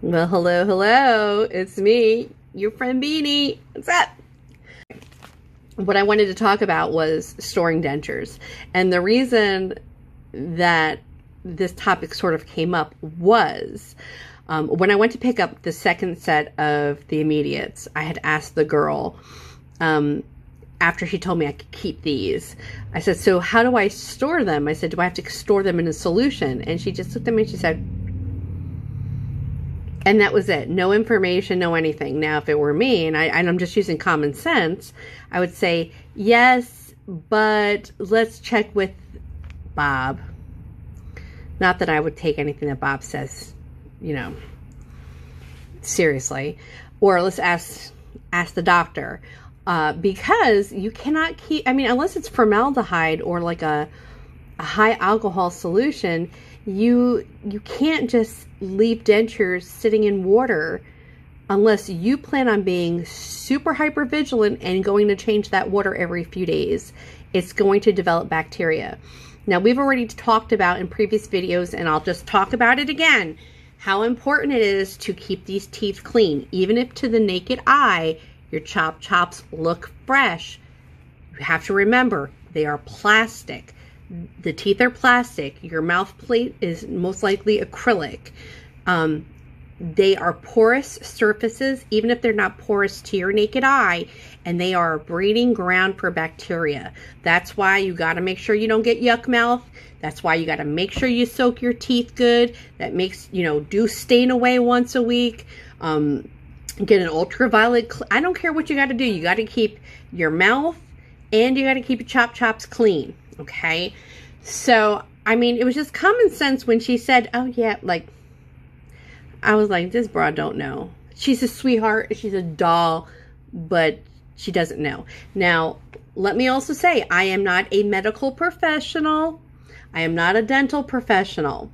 Well, hello, hello. It's me, your friend Beanie. What's up? What I wanted to talk about was storing dentures. And the reason that this topic sort of came up was when I went to pick up the second set of the immediates, I had asked the girl, after she told me I could keep these, I said, so how do I store them? I said, do I have to store them in a solution? And she just looked at me and she said, and that was it. No information, no anything. Now, if it were me, and I'm just using common sense, I would say, yes, but let's check with Bob. Not that I would take anything that Bob says, you know, seriously. Or let's ask the doctor. Because you cannot keep, I mean, unless it's formaldehyde or like a high alcohol solution, you can't just leave dentures sitting in water unless you plan on being super hyper vigilant and going to change that water every few days. It's going to develop bacteria. Now, we've already talked about in previous videos, and I'll just talk about it again, how important it is to keep these teeth clean. Even if to the naked eye, your chops look fresh, you have to remember they are plastic. The teeth are plastic. Your mouth plate is most likely acrylic. They are porous surfaces, even if they're not porous to your naked eye, and they are a breeding ground for bacteria. That's why you got to make sure you don't get yuck mouth. That's why you got to make sure you soak your teeth good. That makes, you know, do stain away once a week. Get an ultraviolet. I don't care what you got to do. You got to keep your mouth and you got to keep your chops clean. Okay. So, I mean, it was just common sense when she said, oh yeah, like, I was like, this broad don't know. She's a sweetheart. She's a doll, but she doesn't know. Now, let me also say, I am not a medical professional. I am not a dental professional.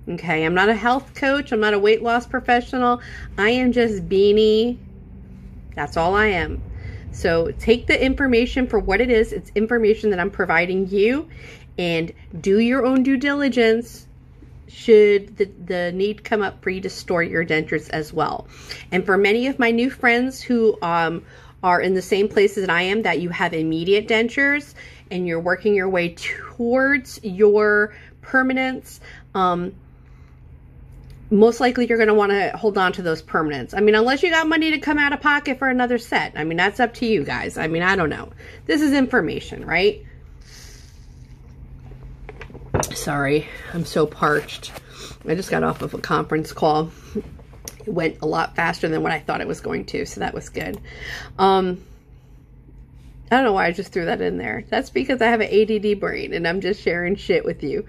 Okay, I'm not a health coach. I'm not a weight loss professional. I am just Beanie. That's all I am. So take the information for what it is. It's information that I'm providing you, and do your own due diligence should the need come up for you to store your dentures as well. And for many of my new friends who are in the same places that I am, that you have immediate dentures and you're working your way towards your permanence, most likely you're going to want to hold on to those permanents. I mean, unless you got money to come out of pocket for another set. I mean, that's up to you guys. I mean, I don't know. This is information, right? Sorry, I'm so parched. I just got off of a conference call. It went a lot faster than what I thought it was going to, so that was good. I don't know why I just threw that in there. That's because I have an ADD brain and I'm just sharing shit with you.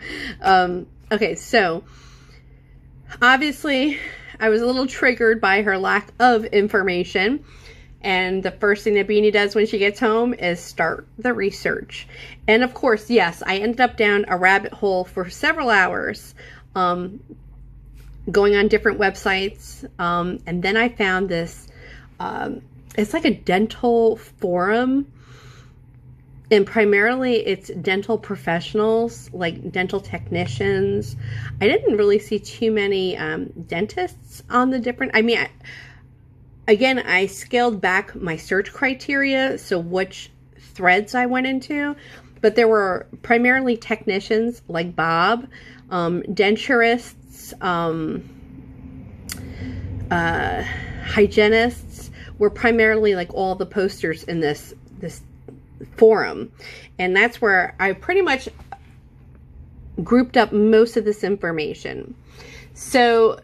Okay, so obviously I was a little triggered by her lack of information. And the first thing that Beanie does when she gets home is start the research. And of course, yes, I ended up down a rabbit hole for several hours, going on different websites. And then I found this, it's like a dental forum. And primarily it's dental professionals, like dental technicians. I didn't really see too many dentists on the different, I mean, again, I scaled back my search criteria, so which threads I went into, but there were primarily technicians like Bob, denturists, hygienists were primarily like all the posters in this forum. And that's where I pretty much grouped up most of this information. So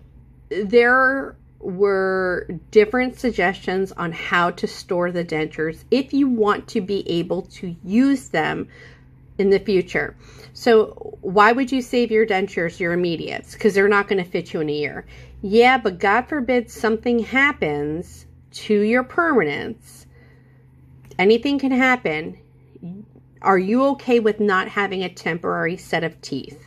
there were different suggestions on how to store the dentures if you want to be able to use them in the future. So why would you save your dentures, your immediates? Because they're not going to fit you in a year. Yeah, but God forbid something happens to your permanents. Anything can happen. Are you okay with not having a temporary set of teeth?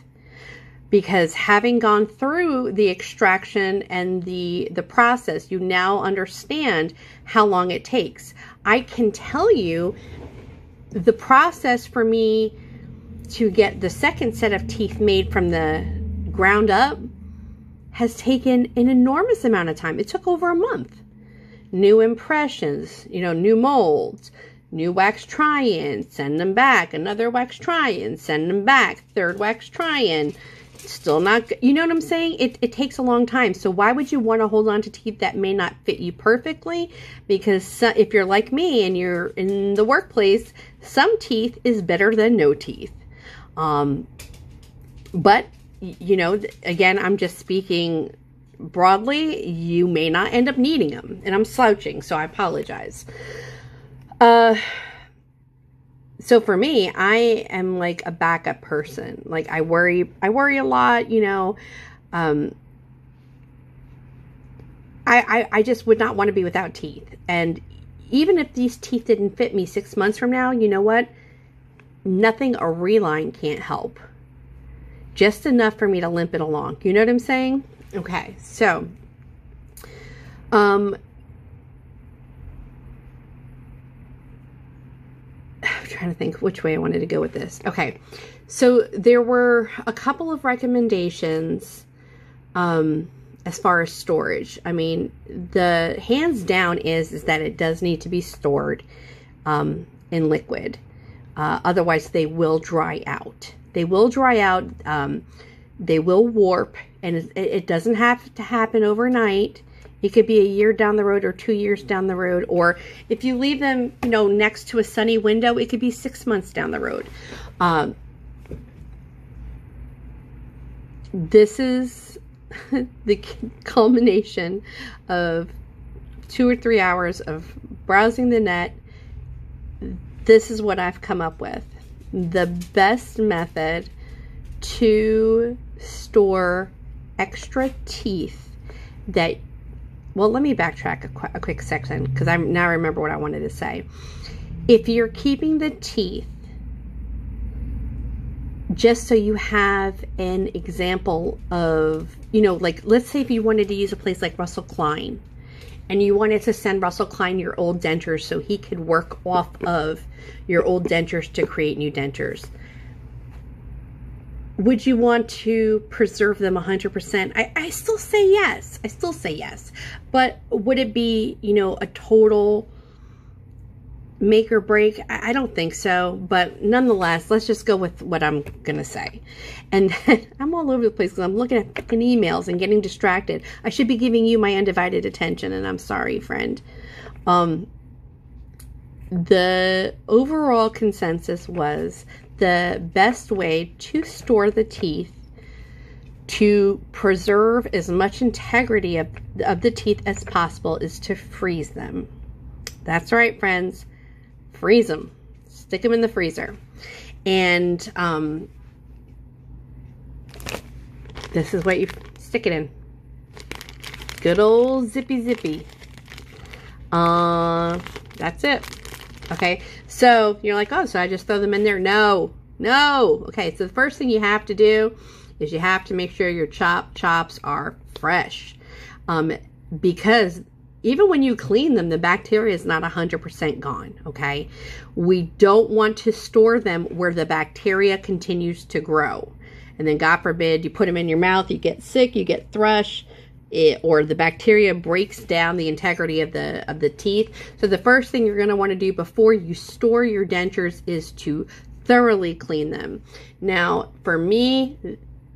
Because having gone through the extraction and the process, you now understand how long it takes. I can tell you the process for me to get the second set of teeth made from the ground up has taken an enormous amount of time. It took over a month. New impressions, new molds, new wax try-in, send them back, another wax try-in, send them back, third wax try-in, still not, you know what I'm saying? It takes a long time. So why would you want to hold on to teeth that may not fit you perfectly? Because if you're like me and you're in the workplace, some teeth is better than no teeth. But, again, I'm just speaking broadly. You may not end up needing them. And I'm slouching, so I apologize. So for me, I am like a backup person. Like I worry a lot, I just would not want to be without teeth. And even if these teeth didn't fit me 6 months from now, you know what? Nothing a reline can't help. Just enough for me to limp it along. You know what I'm saying? Okay, so, I'm trying to think which way I wanted to go with this. Okay, so there were a couple of recommendations as far as storage. I mean, the hands down is that it does need to be stored in liquid. Otherwise, they will dry out. They will dry out. They will warp, and it doesn't have to happen overnight. It could be a year down the road or 2 years down the road. Or if you leave them, next to a sunny window, it could be 6 months down the road. This is the culmination of 2 or 3 hours of browsing the net. This is what I've come up with. The best method to store extra teeth that, well, let me backtrack a quick section because I now remember what I wanted to say. If you're keeping the teeth, just so you have an example of, like, let's say if you wanted to use a place like Russell Klein and you wanted to send Russell Klein your old dentures so he could work off of your old dentures to create new dentures. Would you want to preserve them 100%? I still say yes. I still say yes. But would it be, a total make or break? I don't think so. But nonetheless, let's just go with what I'm going to say. And then I'm all over the place because I'm looking at fucking emails and getting distracted. I should be giving you my undivided attention, and I'm sorry, friend. The overall consensus was the best way to store the teeth to preserve as much integrity of the teeth as possible is to freeze them. That's right, friends. Freeze them. Stick them in the freezer. And this is what you stick it in. Good old zippy. That's it. Okay, so you're like, oh, so I just throw them in there? No. Okay, so the first thing you have to do is you have to make sure your chops are fresh. Because even when you clean them, the bacteria is not 100% gone, okay? We don't want to store them where the bacteria continues to grow. And then, God forbid, you put them in your mouth, you get sick, you get thrush, or the bacteria breaks down the integrity of the teeth. So the first thing you're going to want to do before you store your dentures is to thoroughly clean them. Now, for me,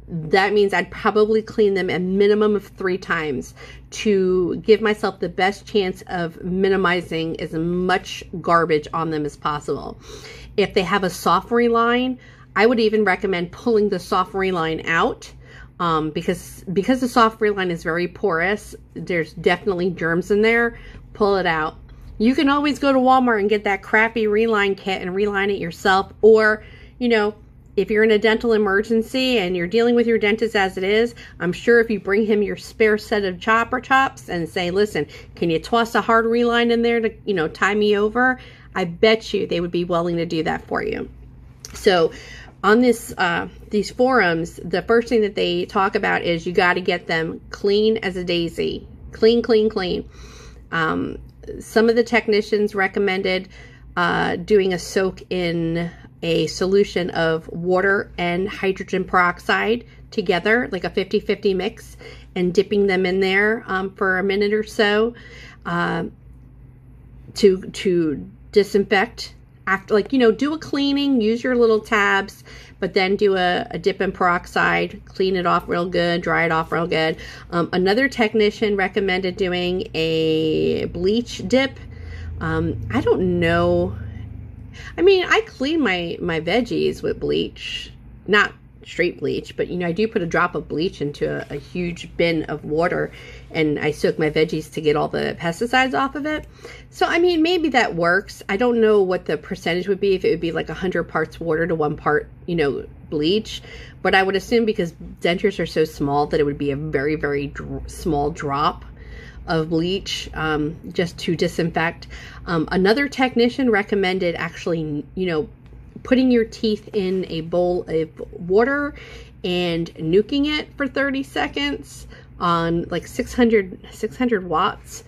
that means I'd probably clean them a minimum of 3 times to give myself the best chance of minimizing as much garbage on them as possible. If they have a soft reline, I would even recommend pulling the soft reline out. Because the soft reline is very porous, there's definitely germs in there. Pull it out. You can always go to Walmart and get that crappy reline kit and reline it yourself. Or, if you're in a dental emergency and you're dealing with your dentist as it is, I'm sure if you bring him your spare set of chopper chops and say, listen, can you toss a hard reline in there to, tie me over? I bet you they would be willing to do that for you. So, on these forums, the first thing that they talk about is you got to get them clean as a daisy. Clean. Some of the technicians recommended doing a soak in a solution of water and hydrogen peroxide together, like a 50-50 mix, and dipping them in there for a minute or so to disinfect. After, like, you know, do a cleaning, use your little tabs, but then do a dip in peroxide, clean it off real good, dry it off real good. Another technician recommended doing a bleach dip. I don't know. I mean, I clean my veggies with bleach, not straight bleach, but, you know, I do put a drop of bleach into a huge bin of water, and I soak my veggies to get all the pesticides off of it. So, I mean, maybe that works. I don't know what the percentage would be, if it would be like 100 parts water to 1 part, you know, bleach. But I would assume, because dentures are so small, that it would be a very, very small drop of bleach just to disinfect. Another technician recommended actually, you know, putting your teeth in a bowl of water and nuking it for 30 seconds on like 600 watts.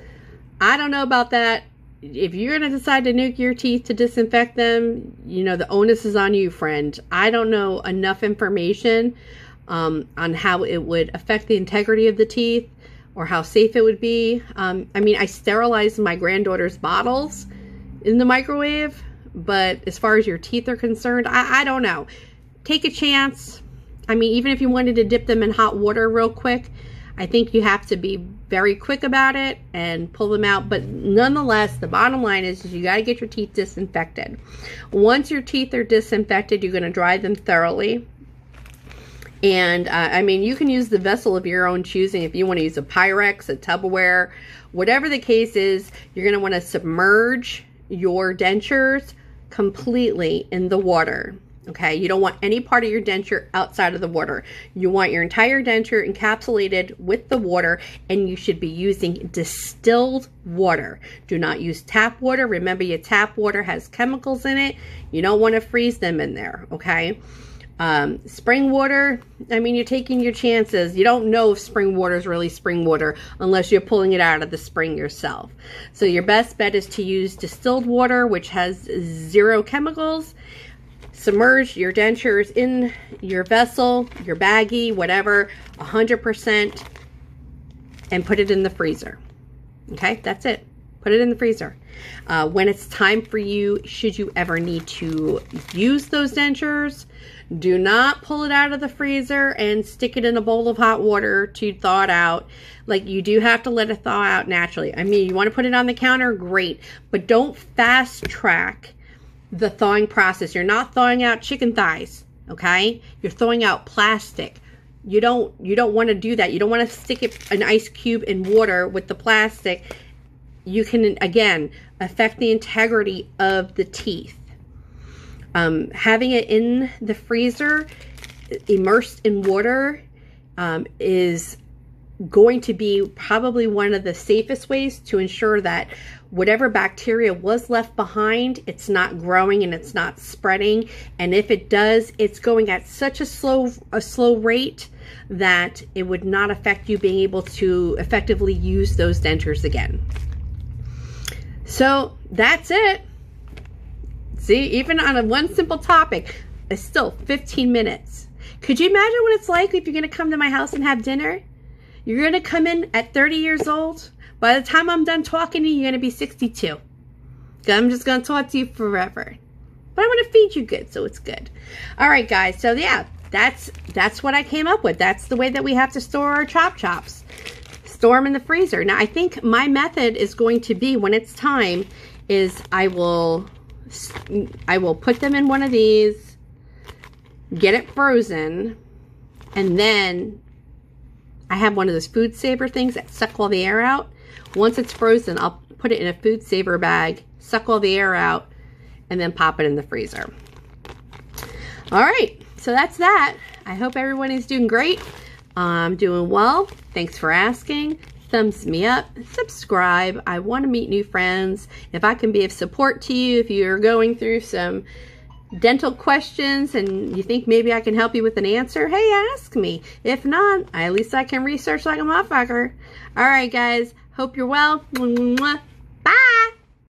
I don't know about that. If you're going to decide to nuke your teeth to disinfect them, you know, the onus is on you, friend. I don't know enough information on how it would affect the integrity of the teeth or how safe it would be. I mean, I sterilized my granddaughter's bottles in the microwave, but as far as your teeth are concerned, I don't know. Take a chance. I mean, even if you wanted to dip them in hot water real quick, I think you have to be very quick about it and pull them out. But nonetheless, the bottom line is you got to get your teeth disinfected. Once your teeth are disinfected, you're going to dry them thoroughly. And I mean, you can use the vessel of your own choosing. If you want to use a Pyrex, a Tupperware, whatever the case is, you're going to want to submerge your dentures completely in the water. Okay, you don't want any part of your denture outside of the water. You want your entire denture encapsulated with the water, and you should be using distilled water. Do not use tap water. Remember, your tap water has chemicals in it. You don't want to freeze them in there, okay? Spring water, I mean, you're taking your chances. You don't know if spring water is really spring water unless you're pulling it out of the spring yourself. So your best bet is to use distilled water, which has 0 chemicals. Submerge your dentures in your vessel, your baggie, whatever, 100%, and put it in the freezer. Okay, that's it. Put it in the freezer. When it's time for you, should you ever need to use those dentures, do not pull it out of the freezer and stick it in a bowl of hot water to thaw it out. Like, you do have to let it thaw out naturally. I mean, you want to put it on the counter, great, but don't fast track the thawing process. You're not thawing out chicken thighs, okay? You're thawing out plastic. You don't want to do that. You don't want to stick an ice cube in water with the plastic. You can, again, affect the integrity of the teeth. Having it in the freezer, immersed in water, is going to be probably one of the safest ways to ensure that whatever bacteria was left behind, it's not growing and it's not spreading. And if it does, it's going at such a slow rate that it would not affect you being able to effectively use those dentures again. So that's it. See, even on one simple topic, it's still 15 minutes. Could you imagine what it's like if you're going to come to my house and have dinner? You're going to come in at 30 years old. By the time I'm done talking to you, you're going to be 62. I'm just going to talk to you forever. But I want to feed you good, so it's good. All right, guys. So, yeah, that's what I came up with. That's the way that we have to store our chops. Store them in the freezer. Now, I think my method is going to be, when it's time, is I will put them in one of these, get it frozen, and then I have one of those food saver things that suck all the air out. Once it's frozen, I'll put it in a food saver bag, suck all the air out, and then pop it in the freezer. All right, so that's that. I hope everyone is doing great. I'm doing well. Thanks for asking. Thumbs me up, subscribe. I want to meet new friends. If I can be of support to you, if you're going through some dental questions and you think maybe I can help you with an answer, hey, ask me. If not, at least I can research like a motherfucker. All right, guys. Hope you're well. Bye.